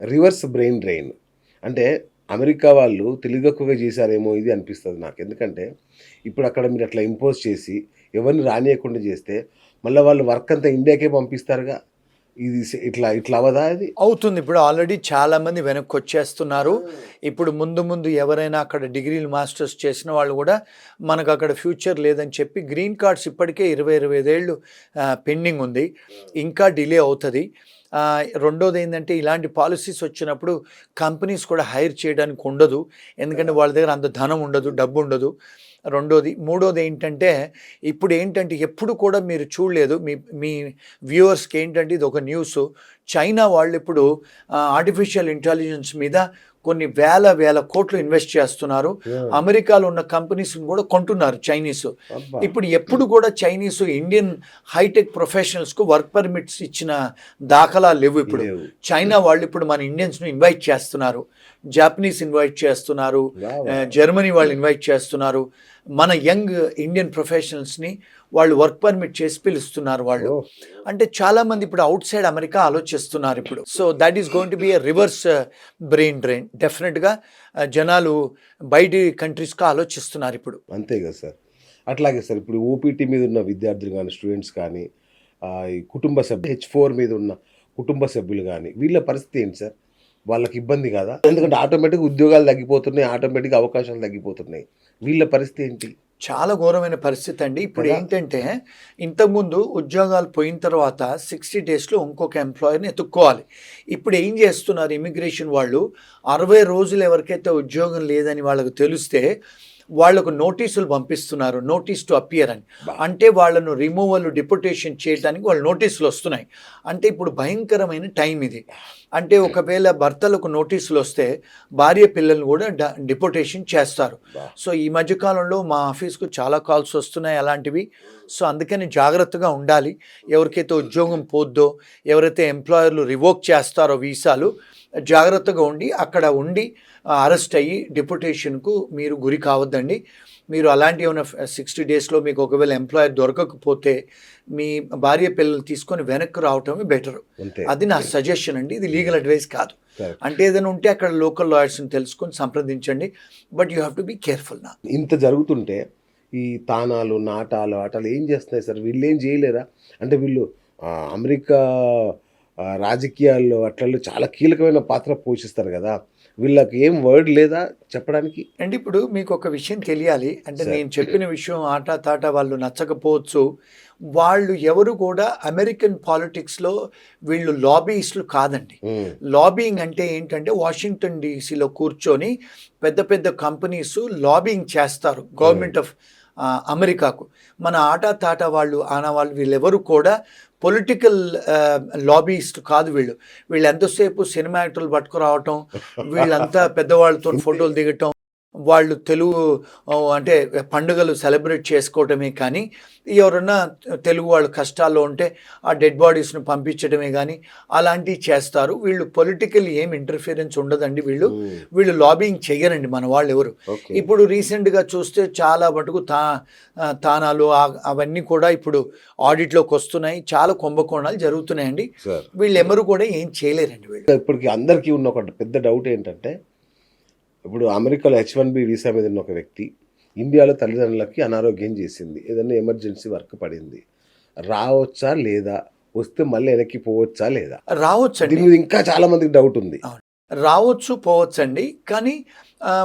Reverse brain drain. అంటే America వాళ్ళు తెలివితక్కువగా చేశారేమో ఇది అనిపిస్తది నాకు. ఎందుకంటే ఇప్పుడక్కడ మీరట్లా ఇంపోజ్ చేసి ఎవరిని రానీయకుండా చేస్తే మళ్ళా వాళ్ళు వర్క్ అంతా ఇండియాకే పంపిస్తారుగా. ఇది ఇట్లా ఇట్లా అవ్వదా ఇది? అవుతుంది. ఇప్పుడు ఆల్రెడీ చాలామంది వెనక్కొచ్చేస్తున్నారు. ఇప్పుడు ముందు ముందు ఎవరైనా అక్కడ డిగ్రీలు, మాస్టర్స్ చేసిన వాళ్ళు గూడా మనకక్కడ ఫ్యూచర్ లేదని చెప్పి గ్రీన్ కార్డ్స్ ఇప్పటికే 25 ఏళ్ళు పెండింగ్ ఉంది. ఇంకా డిలే అవుతది. రెండోదేందంటే ఇలాంటి పాలిసీస్ వచ్చినప్పుడు కంపెనీస్ కూడా హైర్ చేయడానికి ఉండదు. ఎందుకంటే వాళ్ళ దగ్గర అంత ధనం ఉండదు, డబ్బుండదు. రెండోది. మూడోదేంటంటే ఇప్పుడేంటంటే ఎప్పుడు కూడా మీరు చూడలేదు మీ మీ వ్యూవర్స్‌కి ఏంటంటే ఇదొక న్యూసు. చైనా వాళ్ళిప్పుడు ఆర్టిఫిషియల్ ఇంటెలిజెన్స్ మీద కొన్ని వేల కోట్లు ఇన్వెస్ట్ చేస్తున్నారు. యాహ్! అమెరికాలో ఉన్న కంపెనీస్‌ని కూడా కొంటున్నారు చైనీసు. అబ్బా! ఇప్పుడు ఎప్పుడు కూడా చైనీసు ఇండియన్ హైటెక్ ప్రొఫెషనల్స్‌కు వర్క్ పర్మిట్స్ ఇచ్చిన దాఖలాలు లేవు ఇప్పుడు. లేవు. చైనా వాళ్ళు ఇప్పుడు మన ఇండియన్స్‌ని ఇన్వైట్ చేస్తున్నారు. జాపనీస్ ఇన్వైట్ చేస్తున్నారు. వావ్! వావ్! జర్మనీ వాళ్ళు ఇన్వైట్ చేస్తున్నారు. మన యంగ్ ఇండియన్ ప్రొఫెషనల్స్‌ని వాళ్ళు వర్క్ పర్మిట్ చేసి పిలుస్తున్నారు వాళ్ళు. ఓహ్! అంటే చాలామంది ఇప్పుడు ఔట్ సైడ్ అమెరికా ఆలోచిస్తున్నారు ఇప్పుడు. So that is going to be a reverse brain drain. డెఫినెట్‌గా జనాలు బయటి కంట్రీస్‌కి ఆలోచిస్తున్నారు ఇప్పుడు. అంతే కదా సార్. అట్లాగే సార్ ఇప్పుడు ఓపీటీ మీద ఉన్న విద్యార్థులు గానీ, స్టూడెంట్స్ కానీ, ఈ కుటుంబ సభ్యులు హెచ్4 మీద ఉన్న కుటుంబ సభ్యులు గానీ, వీళ్ళ పరిస్థితి ఏంటి సార్? వాళ్ళకి ఇబ్బంది కాదా? ఎందుకంటే ఆటోమేటిక్‌గా ఉద్యోగాలు తగ్గిపోతున్నాయి. ఆటోమేటిక్‌గా అవకాశాలు తగ్గిపోతున్నాయి. వీళ్ళ పరిస్థితి ఏంటి? చాలా ఘోరమైన పరిస్థితి అండి. ఇప్పుడు కదా! ఏంటంటే ఇంతకుముందు ఉద్యోగాలు పోయిన తర్వాత 60 డేస్‌లో ఇంకొక ఎంప్లాయర్‌ని ఎతుక్కోవాలి. ఇప్పుడు ఏం చేస్తున్నారు ఇమిగ్రేషన్ వాళ్ళు 60 రోజులు ఎవరికైతే ఉద్యోగం లేదని వాళ్ళకి తెలిస్తే వాళ్ళకు నోటీసులు పంపిస్తున్నారు. నోటీస్ టు అపియర్ అని. అంటే వాళ్ళను రిమూవల్, డిపోటేషన్ చేయడానికి వాళ్ళు నోటీసులు వస్తున్నాయి. అంటే ఇప్పుడు భయంకరమైన టైం ఇది. అంటే ఒకవేళ భర్తలకు నోటీసులు వస్తే భార్య పిల్లల్ని కూడా డిపోటేషన్ చేస్తారు. సో ఈ మధ్య కాలంలో మా ఆఫీస్‌కు చాలా కాల్స్ వస్తున్నాయి అలాంటివి. సో అందుకని జాగ్రత్తగా ఉండాలి. ఎవరికైతే ఉద్యోగం పోద్దో, ఎవరైతే ఎంప్లాయర్లు రివోక్ చేస్తారో వీసాలు, జాగ్రత్తగా అక్కడ ఉండి అరెస్ట్ అయ్యి డిపోటేషన్‌కు మీరు గురి కావద్దండి. మీరు అలాంటి ఏమైనా 60 డేస్‌లో మీకు ఒకవేళ ఎంప్లాయర్ దొరకకపోతే మీ భార్య పిల్లలు తీసుకొని వెనక్కి రావటమే బెటరు. అంతే. అది నా సజెషన్ అండి. ఇది లీగల్ అడ్వైస్ కాదు. కరెక్ట్. అంటే ఏదైనా ఉంటే అక్కడ లోకల్ లాయర్స్‌ని తెలుసుకొని సంప్రదించండి. But you have to be careful నా. ఇంత జరుగుతుంటే ఈ తానాలు, నాటాలు, ఆటాలు ఏం చేస్తున్నాయి సార్? వీళ్ళేం చేయలేరా? అంటే వీళ్ళు అమెరికా రాజకీయాల్లో అట్లలో చాలా కీలకమైన పాత్ర పోషిస్తారు గదా! వీళ్ళకి ఏం వర్డ్ లేదా చెప్పడానికి? అంటే ఇప్పుడు మీకు ఒక విషయం తెలియాలి. అంటే సార్. నేను చెప్పిన విషయం ఆటా తాటా వాళ్ళు నచ్చకపోవచ్చు. వాళ్ళు ఎవరు కూడా అమెరికన్ పాలిటిక్స్‌లో వీళ్ళు లాబీయిస్టులు కాదండి. హ్మ్. లాబియింగ్ అంటే ఏంటంటే వాషింగ్టన్ డీసీలో కూర్చొని పెద్ద పెద్ద కంపెనీస్ లాబియింగ్ చేస్తారు గవర్నమెంట్ ఆఫ్ అమెరికాకు. మన ఆటా తాటా వాళ్ళు, ఆనా వాళ్ళు వీళ్ళెవరు కూడా పొలిటికల్ లాబీయిస్ట్ కాదు వీళ్ళు. వీళ్ళు ఎంతసేపు సినిమా యాక్టర్లు పట్టుకురావటం, వీళ్ళంతా పెద్దవాళ్ళతో ఫోటోలు దిగటం, వాళ్ళు తెలుగు అంటే పండుగలు సెలబ్రేట్ చేసుకోవటమే కానీ, ఎవరన్నా తెలుగు వాళ్ళు కష్టాల్లో ఉంటే ఆ డెడ్ బాడీస్‌ని పంపించడమే గానీ, అలాంటివి చేస్తారు. వీళ్ళు పొలిటికల్ ఏం ఇంటర్ఫియరెన్స్ ఉండదండి వీళ్ళు. హ్మ్. వీళ్ళు లాబియింగ్ చెయ్యరండి మన వాళ్ళెవరు. ఓకే. ఇప్పుడు రీసెంట్‌గా చూస్తే చాలా మటుకు తానాలు అవన్నీ కూడా ఇప్పుడు ఆడిట్‌లోకి వస్తున్నాయి. చాలా కుంభకోణాలు జరుగుతున్నాయండి. సార్. వీళ్ళెవరు కూడా ఏం చేయలేరండి వీళ్ళు. ఇప్పటికి అందరికీ ఉన్న ఒక పెద్ద డౌట్ ఏంటంటే, ఇప్పుడు అమెరికాలో హెచ్1బి వీసా మీద ఉన్న ఒక వ్యక్తి, ఇండియాలో తల్లిదండ్రులకి అనారోగ్యం చేసింది. ఏదన్నా ఎమర్జెన్సీ వర్క్ పడింది. రావచ్చా? లేదా? వస్తే మళ్ళీ వెనక్కి పోవచ్చా? లేదా? రావచ్చండి. దీని మీద ఇంకా చాలా మందికి డౌట్ ఉంది. అవును. రావచ్చు, పోవచ్చండి. కానీ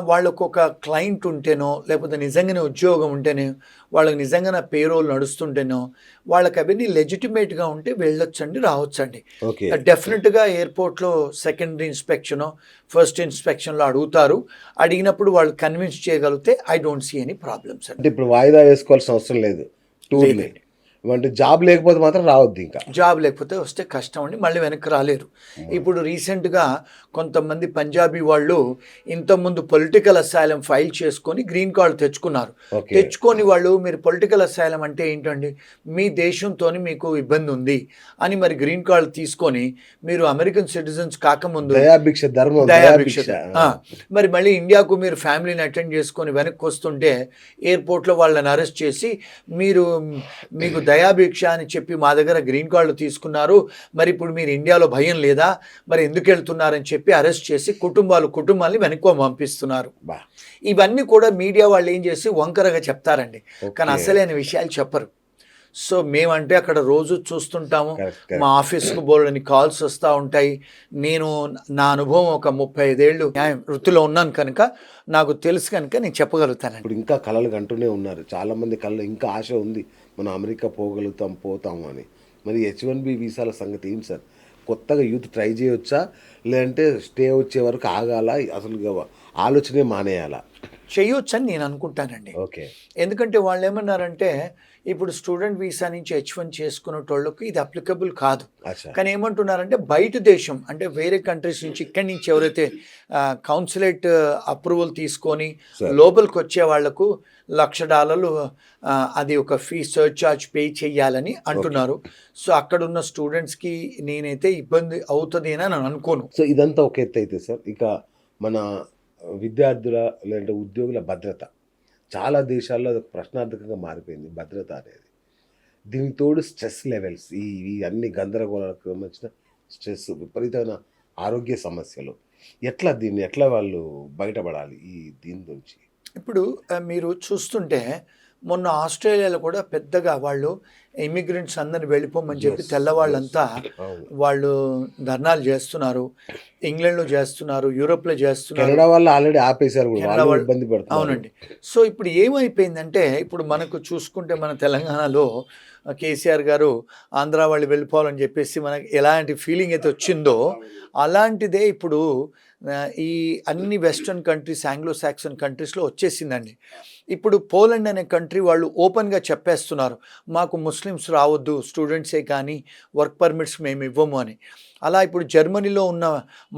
వాళ్ళకొక క్లయింట్ ఉంటేనో, లేకపోతే నిజంగానే ఉద్యోగం ఉంటేనే, వాళ్ళకి నిజంగానే పేరోల్ నడుస్తుంటేనో, వాళ్ళకి అవన్నీ లెజిటిమేట్‌గా ఉంటే వెళ్ళొచ్చండి, రావచ్చండి. ఓకే. డెఫినెట్‌గా ఎయిర్‌పోర్ట్‌లో సెకండరీ ఇన్స్‌పెక్షనో, ఫస్ట్ ఇన్స్‌పెక్షన్‌లో అడుగుతారు. అడిగినప్పుడు వాళ్ళు కన్విన్స్ చేయగలిగితే I don't see any problems అండి. అంటే ఇప్పుడు వాయిదా వేసుకోవాల్సిన అవసరం లేదు. టూర్‌ని. లేదండి. అంటే జాబ్ లేకపోతే మాత్రం రావద్దు ఇంకా. జాబ్ లేకపోతే వస్తే కష్టం అండి. మళ్ళీ వెనక్కి రాలేరు. ఇప్పుడు రీసెంట్‌గా కొంతమంది పంజాబీ వాళ్ళు ఇంతకుముందు పొలిటికల్ అసైలం ఫైల్ చేసుకొని గ్రీన్ కార్డ్ తెచ్చుకున్నారు. ఓకే. తెచ్చుకొని వాళ్ళు మీరు పొలిటికల్ అసైలం అంటే ఏంటండి? మీ దేశంతోని మీకు ఇబ్బంది ఉంది అని మరి గ్రీన్ కార్డ్ తీసుకొని మీరు అమెరికన్ సిటిజన్స్ కాకముందు దయాభిక్ష ధర్మం దయాభిక్ష. దయాభిక్ష. ఆ! మరి మళ్ళీ ఇండియాకు మీరు ఫ్యామిలీని అటెండ్ చేసుకొని వెనక్కి వస్తుంటే ఎయిర్‌పోర్ట్‌లో వాళ్ళని అరెస్ట్ చేసి మీకు దయాభిక్ష అని చెప్పి మా దగ్గర గ్రీన్ కార్డులు తీసుకున్నారు, మరి ఇప్పుడు మీరు ఇండియాలో భయం లేదా, మరి ఎందుకు వెళ్తున్నారని చెప్పి అరెస్ట్ చేసి కుటుంబాల్ని వెనక్కి పంపిస్తున్నారు. బా ఇవన్నీ కూడా మీడియా వాళ్ళు ఏం చేసి వంకరగా చెప్తారండి, కానీ Okay. అసలైన విషయాలు చెప్పరు. సో మేమంటే అక్కడ రోజు చూస్తుంటాము, Correct. మా ఆఫీస్కు బోల్డని కాల్స్ వస్తూ ఉంటాయి. నేను నా అనుభవం ఒక 35 ఏళ్ళు న్యాయం వృత్తిలో ఉన్నాను కనుక నాకు తెలుసు కనుక నేను చెప్పగలుగుతానండి. ఇప్పుడు ఇంకా కళలు కంటూనే ఉన్నారు. చాలామంది కళలు ఇంకా ఆశ ఉంది, మనం అమెరికా పోతాము అని. మరి H1B వీసాల సంగతి ఏంటి సార్? కొత్తగా యూత్ ట్రై చేయొచ్చా, లేదంటే స్టే వచ్చే వరకు ఆగాల, అసలు ఆలోచనే మానేయాలా? చేయొచ్చని నేను అనుకుంటానండి. ఓకే. ఎందుకంటే వాళ్ళు ఏమన్నారంటే ఇప్పుడు స్టూడెంట్ వీసా నుంచి H1 చేసుకునేటోళ్ళకి ఇది అప్లికబుల్ కాదు. అచ్చా. కానీ ఏమంటున్నారంటే బయట దేశం అంటే వేరే కంట్రీస్ నుంచి ఇక్కడి నుంచి ఎవరైతే కౌన్సిలేట్ అప్రూవల్ తీసుకొని Sir. లోపలికి వచ్చే వాళ్లకు $1,00,000 అది ఒక ఫీ సర్చార్జ్ పే చేయాలని అంటున్నారు. సో అక్కడ ఉన్న స్టూడెంట్స్కి నేనైతే ఇబ్బంది అవుతుంది అని నేను అనుకోను. సో ఇదంతా ఒక ఎత్తు అయితే సార్, ఇక మన విద్యార్థుల లేదంటే ఉద్యోగుల భద్రత చాలా దేశాల్లో అది ప్రశ్నార్థకంగా మారిపోయింది భద్రత అనేది. దీనికి తోడు స్ట్రెస్ లెవెల్స్, ఈ అన్ని గందరగోళాలకు సంబంధించిన స్ట్రెస్, విపరీతమైన ఆరోగ్య సమస్యలు, ఎట్లా వాళ్ళు బయటపడాలి దీని నుంచి? ఇప్పుడు మీరు చూస్తుంటే మొన్న ఆస్ట్రేలియాలో కూడా పెద్దగా వాళ్ళు ఇమిగ్రెంట్స్ అందరిని వెళ్ళిపోమని చెప్పి Yes, తెల్లవాళ్ళంతా అవును. వాళ్ళు ధర్నాలు చేస్తున్నారు, ఇంగ్లాండ్లో చేస్తున్నారు, యూరోప్లో చేస్తున్నారు. కెనడా వాళ్ళు ఆల్రెడీ ఆపేశారు కూడా, కెనడా వాళ్ళు వాళ్ళు- ఇబ్బంది పడుతున్నారు. అవునండి. సో ఇప్పుడు ఏమైపోయిందంటే ఇప్పుడు మనకు చూసుకుంటే మన తెలంగాణలో కేసీఆర్ గారు ఆంధ్ర వాళ్ళు వెళ్ళిపోవాలని చెప్పేసి మనకి ఎలాంటి ఫీలింగ్ అయితే వచ్చిందో అలాంటిదే ఇప్పుడు ఈ అన్ని వెస్ట్రన్ కంట్రీస్, ఆంగ్లో సాక్సన్ కంట్రీస్లో వచ్చేసిందండి. ఇప్పుడు పోలాండ్ అనే కంట్రీ వాళ్ళు ఓపెన్గా చెప్పేస్తున్నారు, మాకు ముస్లిమ్స్ రావద్దు, స్టూడెంట్సే కానీ వర్క్ పర్మిట్స్ మేము ఇవ్వము అని. అలా ఇప్పుడు జర్మనీలో ఉన్న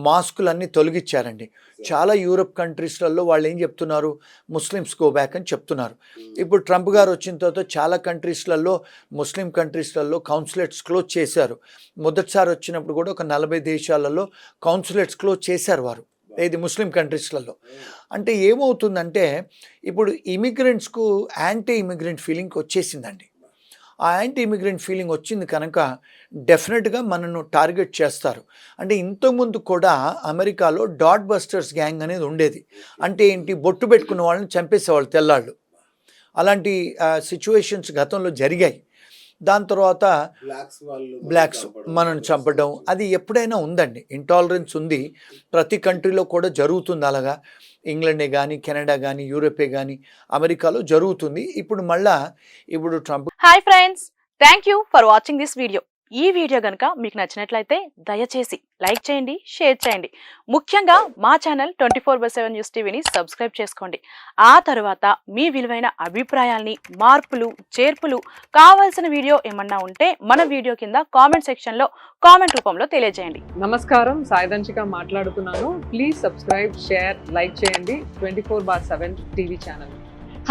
మాస్కులన్నీ తొలగించారండి. చాలా యూరోప్ కంట్రీస్లలో వాళ్ళు ఏం చెప్తున్నారు, ముస్లిమ్స్ గో బ్యాక్ అని చెప్తున్నారు. ఇప్పుడు ట్రంప్ గారు వచ్చిన తర్వాత చాలా కంట్రీస్లలో, ముస్లిం కంట్రీస్లలో కౌన్సిలేట్స్ క్లోజ్ చేశారు. మొదటిసారి వచ్చినప్పుడు కూడా ఒక 40 దేశాలలో కౌన్సిలేట్స్ క్లోజ్ చేశారు వారు, ఏది ముస్లిం కంట్రీస్లలో. అంటే ఏమవుతుందంటే ఇప్పుడు ఇమిగ్రెంట్స్కు యాంటీ ఇమిగ్రెంట్ ఫీలింగ్ వచ్చేసిందండి. ఆ యాంటీ ఇమిగ్రెంట్ ఫీలింగ్ వచ్చింది కనుక డెఫినెట్గా మనను టార్గెట్ చేస్తారు. అంటే ఇంతకుముందు కూడా అమెరికాలో డాట్ బస్టర్స్ గ్యాంగ్ అనేది ఉండేది. అంటే ఏంటి, బొట్టు పెట్టుకున్న వాళ్ళని చంపేసేవాళ్ళు తెల్లాళ్ళు. అలాంటి సిచ్యువేషన్స్ గతంలో జరిగాయి. దాని తర్వాత బ్లాక్స్ మనల్ని చంపడం అది ఎప్పుడైనా ఉందండి, ఇంటాలరెన్స్ ఉంది, ప్రతి కంట్రీలో కూడా జరుగుతుంది. అలాగా ఇంగ్లాండే కానీ, కెనడా కానీ, యూరోపే కానీ, అమెరికాలో జరుగుతుంది. ఇప్పుడు Trump. Hi friends, thank you for watching this video. ఈ వీడియో కనుక మీకు నచ్చినట్లయితే దయచేసి లైక్ చేయండి, షేర్ చేయండి. ముఖ్యంగా మా ఛానల్ 24/7 న్యూస్ టీవీని సబ్స్క్రైబ్ చేసుకోండి. ఆ తర్వాత మీ విలువైన అభిప్రాయాల్ని, మార్పులు, చేర్పులు, కావాల్సిన వీడియో ఏమన్నా ఉంటే మన వీడియో కింద కామెంట్ సెక్షన్లో కామెంట్ రూపంలో తెలియజేయండి. నమస్కారం, సాయిదంచిక మాట్లాడుతున్నాను. ప్లీజ్ సబ్స్క్రైబ్, షేర్, లైక్ చేయండి 24/7 టీవీ ఛానల్.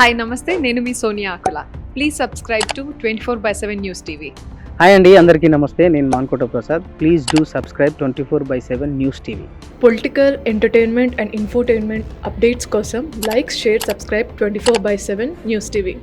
హాయ్ నమస్తే, నేను మీ Sonia Akula. Please subscribe to 24/7 news TV. Hi అండి, అందరికీ నమస్తే. నేను Mankota Prasad. Please do subscribe 24/7 news TV. Political, entertainment and infotainment updates కోసం like, share, subscribe 24/7 news TV.